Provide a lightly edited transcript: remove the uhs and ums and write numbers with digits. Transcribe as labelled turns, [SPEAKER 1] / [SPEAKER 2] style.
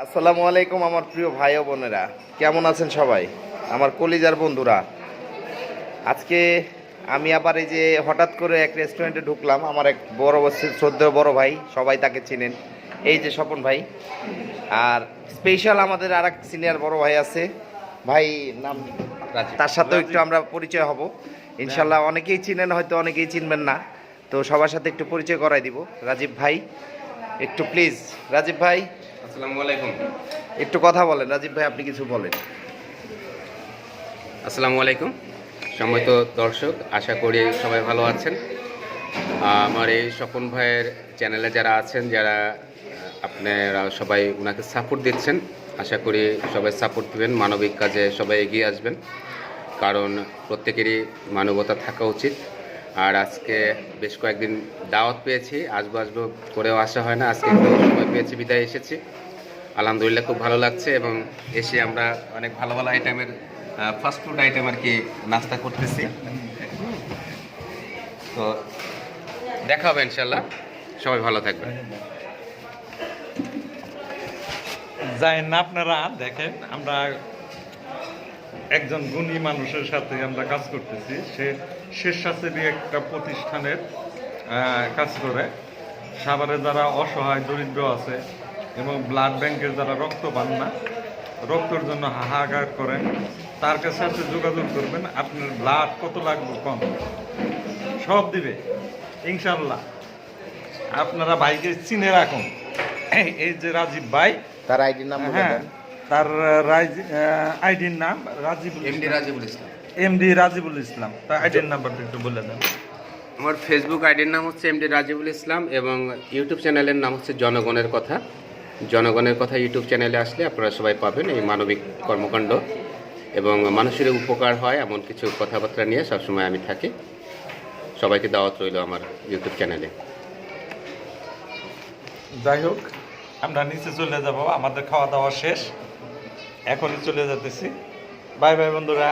[SPEAKER 1] আসসালামু আলাইকুম আমার প্রিয় ভাই ও বোনেরা, কেমন আছেন সবাই আমার কলিজার বন্ধুরা। আজকে আমি আবার এই যে হঠাৎ করে এক রেস্টুরেন্টে ঢুকলাম। আমার এক শ্রদ্ধেয় বড় ভাই, সবাই তাকে চিনেন, এই যে স্বপন ভাই। আর স্পেশাল আমাদের আর এক সিনিয়র বড় ভাই আছে, ভাই নাম তার সাথেও একটু আমরা পরিচয় হব ইনশাল্লাহ। অনেকেই চিনেন, হয়তো অনেকেই চিনবেন না, তো সবার সাথে একটু পরিচয় করাই দিব। রাজীব ভাই, একটু প্লিজ। রাজীব ভাই,
[SPEAKER 2] আসসালামু আলাইকুম।
[SPEAKER 1] একটু কথা বলেন। রাজীব ভাই, আপনি কিছু বলেন।
[SPEAKER 2] আসসালামু আলাইকুম সম্মানিত দর্শক, আশা করি সবাই ভালো আছেন। আমার এই স্বপন ভাইয়ের চ্যানেলে যারা আছেন, যারা আপনারা সবাই ওনাকে সাপোর্ট দিচ্ছেন, আশা করি সবাই সাপোর্ট দেবেন, মানবিক কাজে সবাই এগিয়ে আসবেন, কারণ প্রত্যেকেরই মানবতা থাকা উচিত। আর আজকে বেশ কয়েকদিন দাওয়াত পেয়েছি, আসবো আসবো করেও আসা হয় না, আজকে একটু সময় পেয়েছি, বিদায় এসেছি। আলহামদুলিল্লাহ খুব ভালো লাগছে, এবং এসে আমরা অনেক ভালো ভালো আইটেমের ফাস্টফুড আইটেম আর কি নাস্তা করতেছি। তো দেখা হবে ইনশাল্লাহ, সবাই ভালো থাকবেন।
[SPEAKER 3] যাই না, আপনারা দেখেন আমরা একজন গুণী মানুষের সাথে আমরা কাজ করতেছি। সে স্বেচ্ছাসেবী একটা প্রতিষ্ঠানের কাজ করে। সাভারে যারা অসহায় দরিদ্র আছে এবং ব্লাড ব্যাংকের যারা রক্ত পান না, রক্তের জন্য হাহাকার করেন, তার কাছে সাথে যোগাযোগ করবেন। আপনার ব্লাড কত লাগবে কম, সব দিবে ইনশাল্লাহ। আপনারা ভাইকে চিনে রাখুন। এই যে রাজীব ভাই,
[SPEAKER 1] তার আইডির নাম বলে
[SPEAKER 3] হ্যাঁ,
[SPEAKER 1] দেন।
[SPEAKER 3] তার আইডির নাম রাজিবুল
[SPEAKER 2] এমডি রাজিবুল ইসলাম।
[SPEAKER 3] এমডি রাজিবুল ইসলাম। তার আইডির নাম্বারটা একটু বলে দেন।
[SPEAKER 2] আমার ফেসবুক আইডির নাম হচ্ছে এমডি রাজিবুল ইসলাম, এবং ইউটিউব চ্যানেলের নাম হচ্ছে জনগণের কথা। জনগণের কথা ইউটিউব চ্যানেলে আসলে আপনারা সবাই পাবেন এই মানবিক কর্মকাণ্ড এবং মানুষের উপকার হয় এমন কিছু কথাবার্তা নিয়ে সবসময় আমি থাকি। সবাইকে দাওয়াত রইল আমার ইউটিউব চ্যানেলে।
[SPEAKER 3] যাই হোক, আমরা নিচে চলে যাব, আমাদের খাওয়া দাওয়া শেষ, এখনই চলে যেতেছি। বাই বাই বন্ধুরা।